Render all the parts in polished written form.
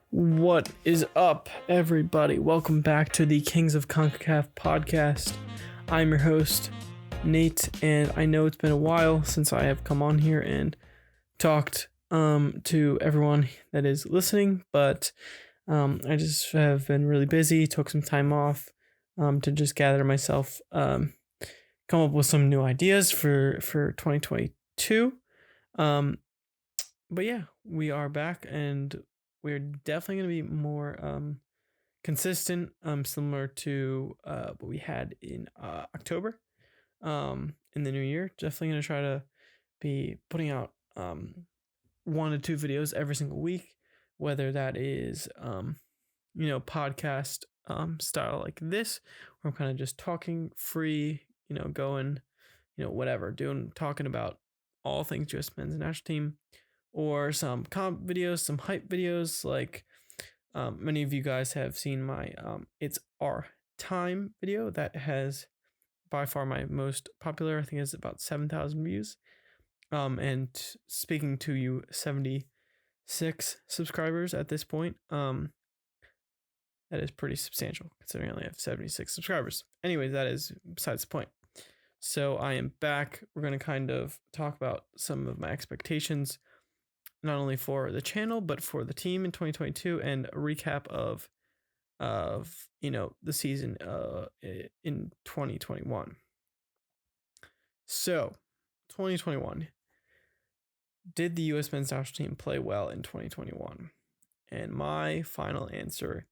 What is up, everybody? Welcome back to the Kings of CONCACAF podcast. I'm your host, Nate, and I know it's been a while since I have come on here and talked to everyone that is listening, but I just have been really busy, took some time off to just gather myself, come up with some new ideas for 2022. But yeah, we are back and we're definitely going to be more consistent, similar to what we had in October in the new year. Definitely going to try to be putting out 1 to 2 videos every single week, whether that is, podcast style like this, where I'm kind of just talking free, going, whatever, talking about all things US men's national team, or some comp videos, some hype videos. Like many of you guys have seen my It's Our Time video that has by far my most popular. I think it's about 7,000 views. And speaking to you 76 subscribers at this point, that is pretty substantial considering I only have 76 subscribers. Anyways, that is besides the point. So I am back. We're going to kind of talk about some of my expectations, not only for the channel but for the team in 2022, and a recap of the season in 2021. So 2021, did the US men's national team play well in 2021? And my final answer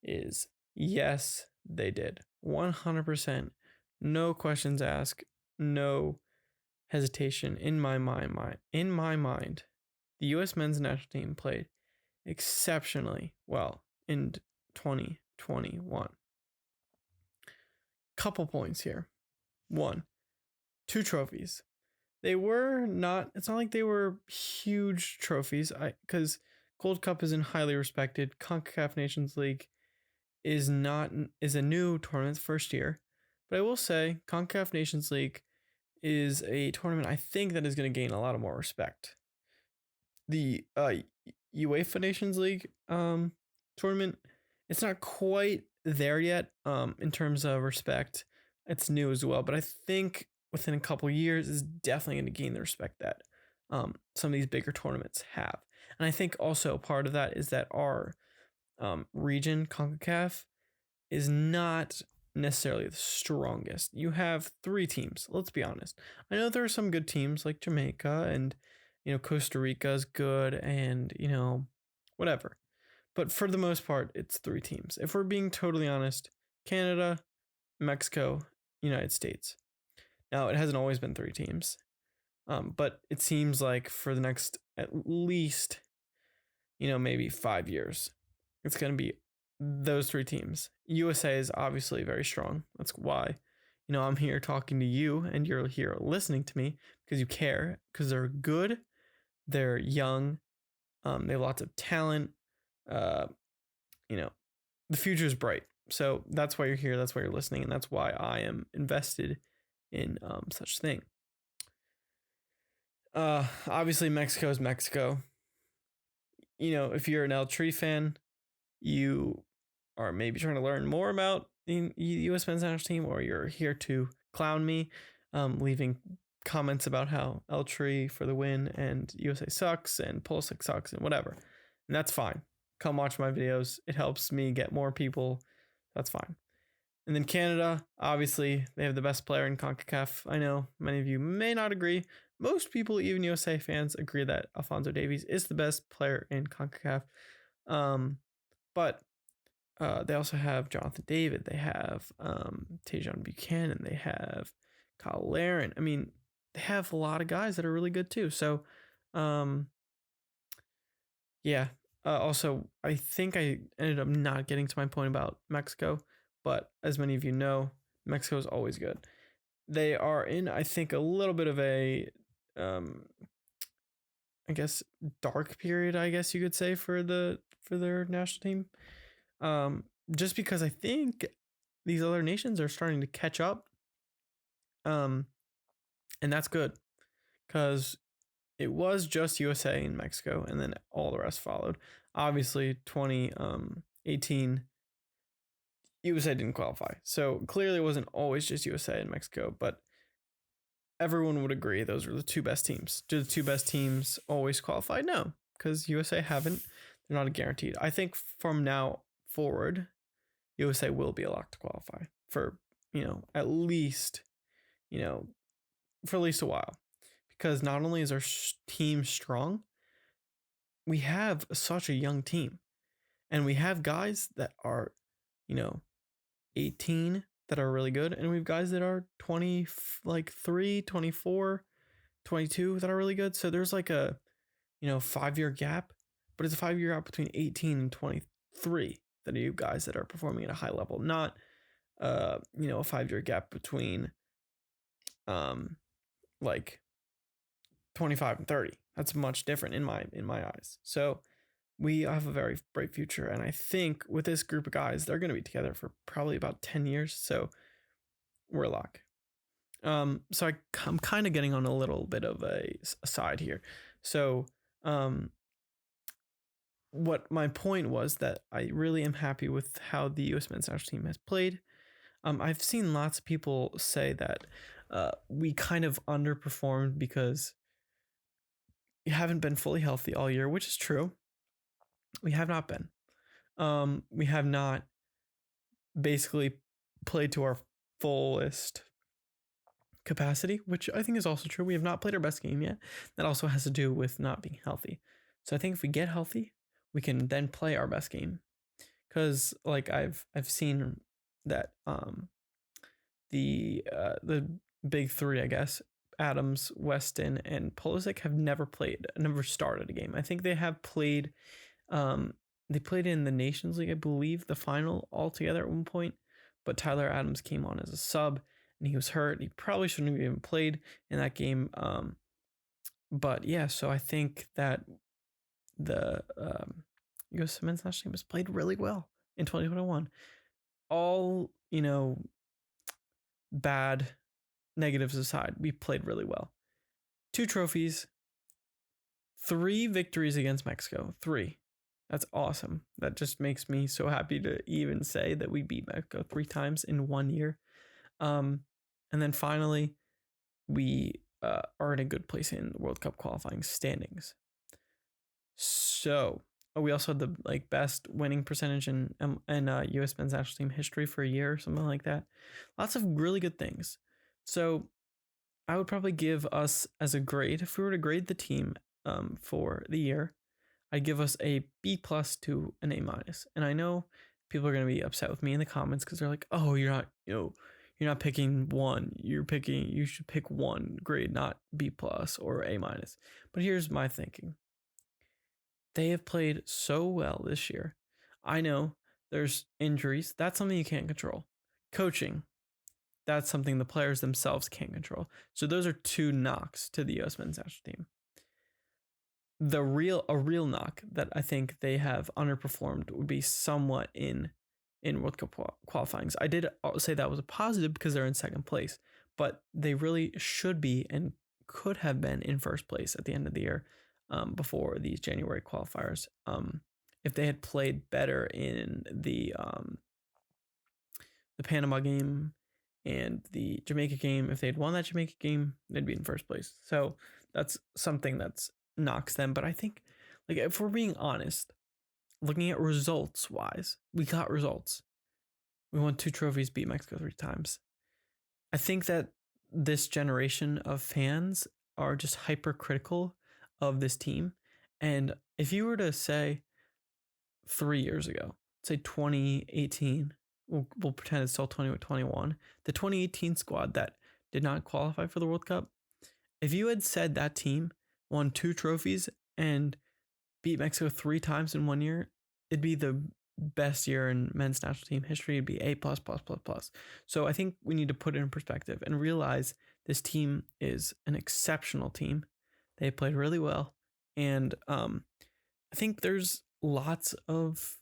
is yes, they did. 100%, no questions asked, no hesitation in my mind. The U.S. men's national team played exceptionally well in 2021. Couple points here. 1, 2 trophies. They were not, it's not like they were huge trophies, because Gold Cup isn't highly respected. CONCACAF Nations League is a new tournament, first year. But I will say CONCACAF Nations League is a tournament I think that is going to gain a lot of more respect. The UEFA Nations League tournament, it's not quite there yet in terms of respect. It's new as well, but I think within a couple years is definitely going to gain the respect that some of these bigger tournaments have. And I think also part of that is that our region, CONCACAF, is not necessarily the strongest. You have 3 teams, let's be honest. I know there are some good teams like Jamaica and Costa Rica is good, and whatever. But for the most part, it's 3 teams. If we're being totally honest, Canada, Mexico, United States. Now, it hasn't always been 3 teams. But it seems like for the next at least maybe 5 years, it's going to be those 3 teams. USA is obviously very strong. That's why I'm here talking to you and you're here listening to me, because you care, because they're good, they're young, they have lots of talent. The future is bright. So that's why you're here, that's why you're listening, and that's why I am invested in such thing. Obviously Mexico is Mexico. If you're an El Tri fan, you are maybe trying to learn more about the U.S. men's national team, or you're here to clown me, leaving comments about how El Tri for the win and USA sucks and Pulisic sucks and whatever. And that's fine. Come watch my videos. It helps me get more people. That's fine. And then Canada, obviously, they have the best player in CONCACAF. I know many of you may not agree. Most people, even USA fans, agree that Alphonso Davies is the best player in CONCACAF. But they also have Jonathan David. They have Tajon Buchanan. They have Kyle Larin. I mean, they have a lot of guys that are really good too. So, yeah. Also, I think I ended up not getting to my point about Mexico, but as many of you know, Mexico is always good. They are in, I think, a little bit of a, I guess, dark period, I guess you could say, for their national team. Just because I think these other nations are starting to catch up. And that's good, because it was just USA and Mexico, and then all the rest followed. Obviously, 2018 USA didn't qualify, so clearly it wasn't always just USA and Mexico, but everyone would agree those were the two best teams. Do the two best teams always qualify? No, because USA haven't. They're not guaranteed. I think from now forward, USA will be a lock to qualify for, at least, for at least a while. Because not only is our team strong, we have such a young team. And we have guys that are, 18 that are really good. And we have guys that are 23, 24, 22 that are really good. So there's like a, 5-year gap, but it's a 5-year gap between 18 and 23 that are you guys that are performing at a high level, not, a 5-year gap between, like 25 and 30. That's much different in my eyes. So we have a very bright future. And I think with this group of guys, they're going to be together for probably about 10 years. So we're a lock. So I'm kind of getting on a little bit of a side here. So, what my point was that I really am happy with how the U.S. men's national team has played. I've seen lots of people say that we kind of underperformed because we haven't been fully healthy all year, which is true. We have not been. We have not basically played to our fullest capacity, which I think is also true. We have not played our best game yet. That also has to do with not being healthy. So I think if we get healthy, we can then play our best game. Because like I've seen that the big three, I guess, Adams, Weston, and Pulisic have never started a game. I think they have played. They played in the Nations League, I believe, the final all together at one point. But Tyler Adams came on as a sub, and he was hurt. He probably shouldn't have even played in that game. But yeah, so I think that the U.S. men's national team has played really well in 2021. All, bad negatives aside, we played really well. 2 trophies, 3 victories against Mexico. 3. That's awesome. That just makes me so happy to even say that we beat Mexico 3 times in 1 year. And then finally, we are in a good place in the World Cup qualifying standings. So we also had the best winning percentage in U.S. men's national team history for a year or something like that. Lots of really good things. So I would probably give us as a grade, if we were to grade the team for the year, I'd give us a B+ to an A-. And I know people are going to be upset with me in the comments because they're like, oh, you're not picking 1. You should pick 1 grade, not B+ or A-. But here's my thinking. They have played so well this year. I know there's injuries. That's something you can't control. Coaching, that's something the players themselves can't control. So those are 2 knocks to the U.S. men's national team. A real knock that I think they have underperformed would be somewhat in World Cup qualifyings. I did say that was a positive because they're in second place, but they really should be and could have been in first place at the end of the year before these January qualifiers. If they had played better in the Panama game and the Jamaica game, if they had won that Jamaica game, they'd be in first place. So that's something that's knocks them. But I think, if we're being honest, looking at results wise, we got results. We won 2 trophies, beat Mexico 3 times. I think that this generation of fans are just hypercritical of this team. And if you were to say 3 years ago, say 2018, we'll pretend it's still 2021, the 2018 squad that did not qualify for the World Cup, if you had said that team won 2 trophies and beat Mexico 3 times in 1 year, it'd be the best year in men's national team history. It'd be A++++. So I think we need to put it in perspective and realize this team is an exceptional team. They played really well. And I think there's lots of,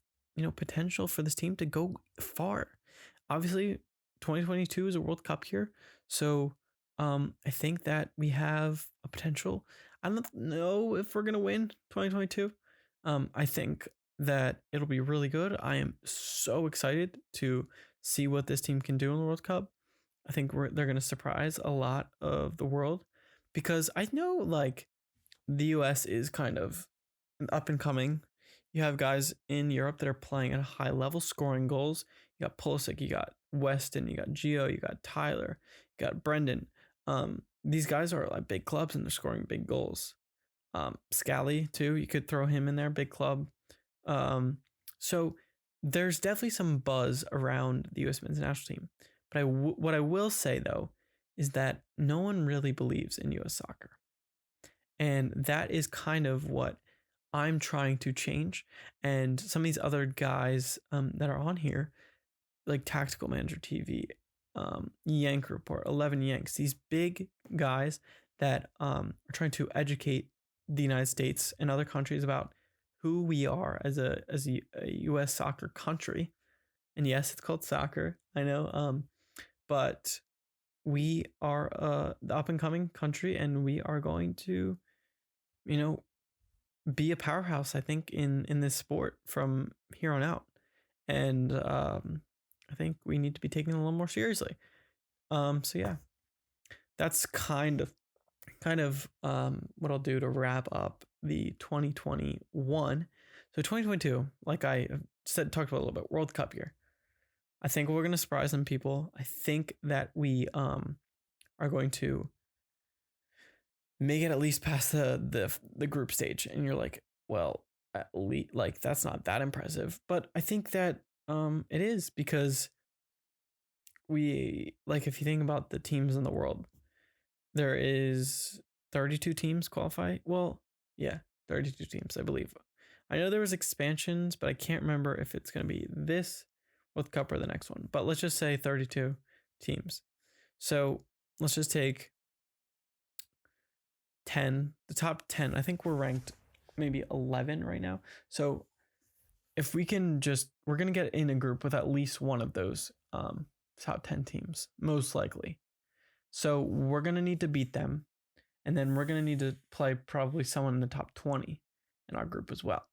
potential for this team to go far. Obviously, 2022 is a World Cup year. So I think that we have a potential. I don't know if we're going to win 2022. I think that it'll be really good. I am so excited to see what this team can do in the World Cup. I think they're going to surprise a lot of the world, because I know like the US is kind of up and coming. You have guys in Europe that are playing at a high level, scoring goals. You got Pulisic, you got Weston, you got Gio, you got Tyler, you got Brendan. These guys are like big clubs and they're scoring big goals. Scally too, you could throw him in there, big club. So there's definitely some buzz around the U.S. men's national team. But what I will say though is that no one really believes in U.S. soccer, and that is kind of what I'm trying to change. And some of these other guys that are on here, like Tactical Manager TV, Yank Report, 11 Yanks, these big guys that are trying to educate the United States and other countries about who we are as a U.S. soccer country. And yes, it's called soccer, I know, but we are the up and coming country, and we are going to, be a powerhouse, I think, in this sport from here on out. And I think we need to be taken a little more seriously. So yeah, that's kind of what I'll do to wrap up the 2021. So 2022, like I talked about a little bit, World Cup year. I think we're going to surprise some people. I think that we are going to make it at least past the group stage. And you're like, well, at least, like, that's not that impressive. But I think that it is, because we, like, if you think about the teams in the world, there is 32 teams qualify. Well, yeah, 32 teams, I believe. I know there was expansions, but I can't remember if it's going to be this World Cup or the next one. But let's just say 32 teams. So let's just take 10, the top 10. I think we're ranked maybe 11 right now. So if we can we're going to get in a group with at least one of those top 10 teams, most likely. So we're going to need to beat them. And then we're going to need to play probably someone in the top 20 in our group as well.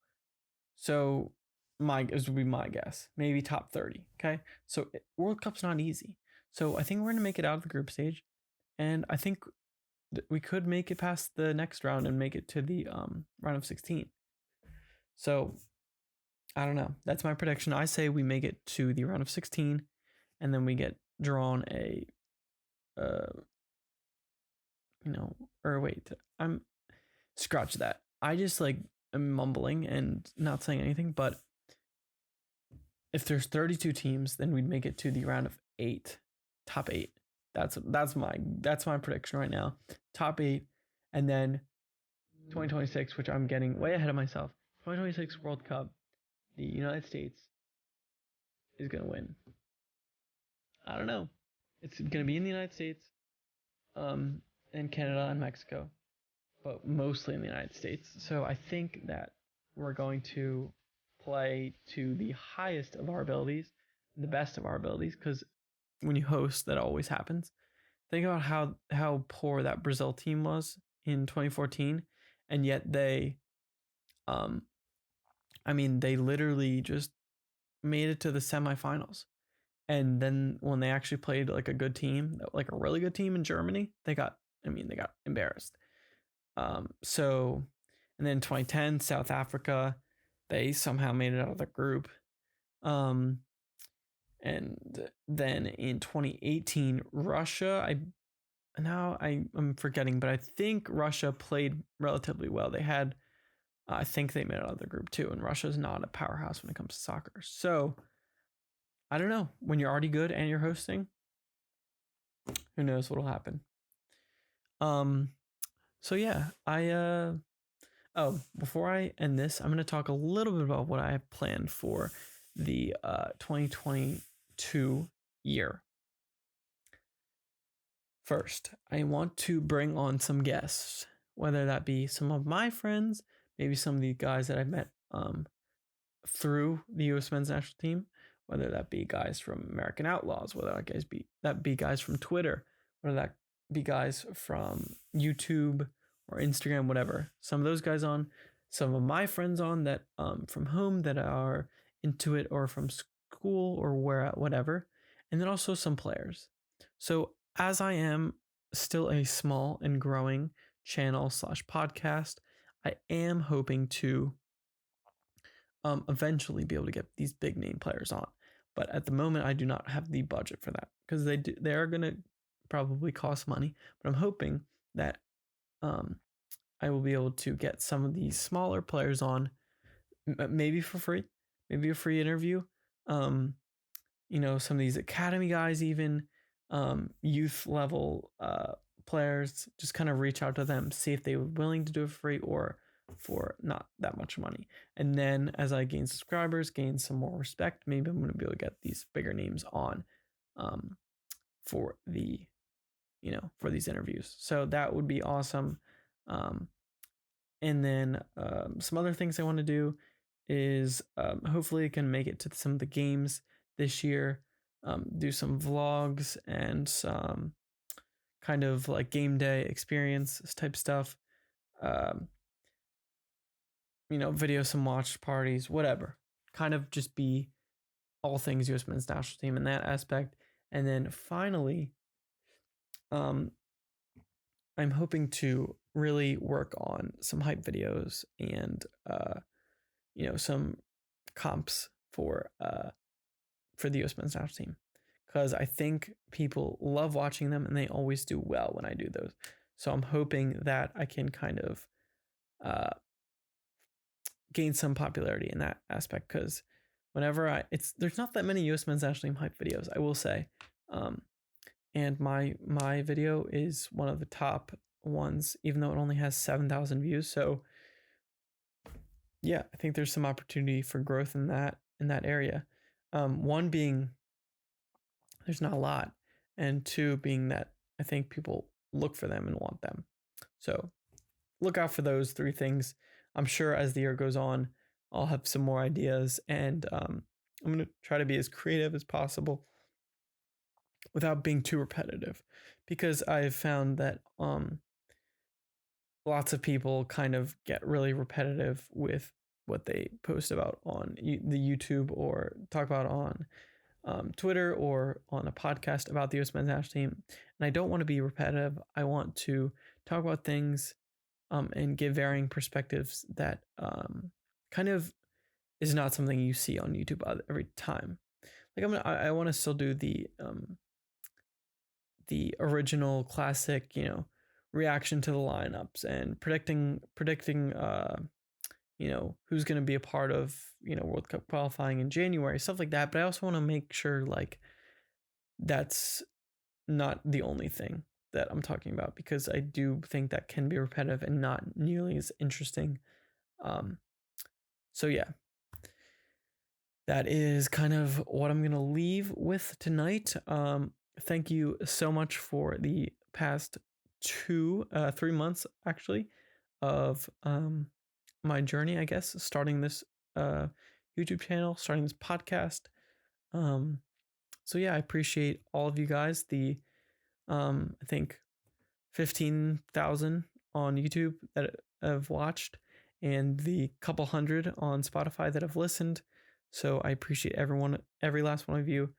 So this would be my guess, maybe top 30. Okay. So World Cup's not easy. So I think we're going to make it out of the group stage. And I think we could make it past the next round and make it to the round of 16. So I don't know. That's my prediction. I say we make it to the round of 16, and then we get drawn I'm scratch that. I just like am mumbling and not saying anything, but if there's 32 teams, then we'd make it to the round of 8, top 8. That's my prediction right now. Top 8, and then 2026, which I'm getting way ahead of myself. 2026 World Cup, the United States is going to win. I don't know. It's going to be in the United States, and Canada and Mexico, but mostly in the United States. So I think that we're going to play to the highest of our abilities, the best of our abilities, because when you host, that always happens. Think about how poor that Brazil team was in 2014, and yet they literally just made it to the semifinals. And then when they actually played like a good team, like a really good team in Germany, they got embarrassed. And then 2010, South Africa, they somehow made it out of the group. And then in 2018, Russia, I'm forgetting, but I think Russia played relatively well. I think they made it out of the group too, and Russia's not a powerhouse when it comes to soccer. So I don't know. When you're already good and you're hosting, who knows what'll happen. So yeah, before I end this, I'm going to talk a little bit about what I have planned for the 2022 year. First, I want to bring on some guests, whether that be some of my friends, maybe some of the guys that I've met through the U.S. men's national team, whether that be guys from American Outlaws, whether that be guys from Twitter, whether that be guys from YouTube or Instagram, whatever. Some of those guys on, some of my friends on that from home that are into it, or from school or whatever, and then also some players. So as I am still a small and growing channel / podcast, I am hoping to eventually be able to get these big name players on. But at the moment, I do not have the budget for that, because they are going to probably cost money. But I'm hoping that I will be able to get some of these smaller players on, maybe for free, maybe a free interview. Some of these academy guys, even youth level players, just kind of reach out to them, see if they were willing to do it for free or for not that much money. And then as I gain subscribers, gain some more respect, maybe I'm going to be able to get these bigger names on for these interviews. So that would be awesome. And then some other things I want to do is hopefully I can make it to some of the games this year, do some vlogs and some kind of like game day experience type stuff, video some watch parties, whatever, kind of just be all things US men's national team in that aspect. And then finally, I'm hoping to really work on some hype videos and some comps for the US men's national team, because I think people love watching them and they always do well when I do those. So I'm hoping that I can kind of gain some popularity in that aspect, because whenever there's not that many US men's national team hype videos, I will say, and my video is one of the top ones, even though it only has 7,000 views. So yeah, I think there's some opportunity for growth in that area. One being there's not a lot, and two being that I think people look for them and want them. So look out for those three things. I'm sure as the year goes on, I'll have some more ideas, and I'm going to try to be as creative as possible without being too repetitive, because I've found that lots of people kind of get really repetitive with what they post about on the YouTube or talk about on Twitter or on a podcast about the US men's national team. And I don't want to be repetitive. I want to talk about things and give varying perspectives that kind of is not something you see on YouTube every time. Like I want to still do the original classic, reaction to the lineups and predicting who's going to be a part of, World Cup qualifying in January, stuff like that. But I also want to make sure like that's not the only thing that I'm talking about, because I do think that can be repetitive and not nearly as interesting. So yeah, that is kind of what I'm going to leave with tonight. Thank you so much for the past 3 months actually of my journey, I guess, starting this YouTube channel, starting this podcast. So yeah, I appreciate all of you guys. The I think 15,000 on YouTube that have watched, and the couple hundred on Spotify that have listened. So I appreciate every last one of you,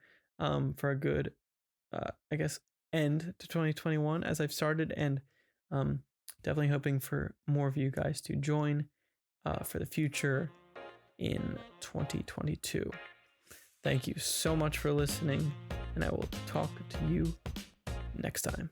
for a good, I guess, end to 2021 as I've started, and definitely hoping for more of you guys to join for the future in 2022. Thank you so much for listening, and I will talk to you next time.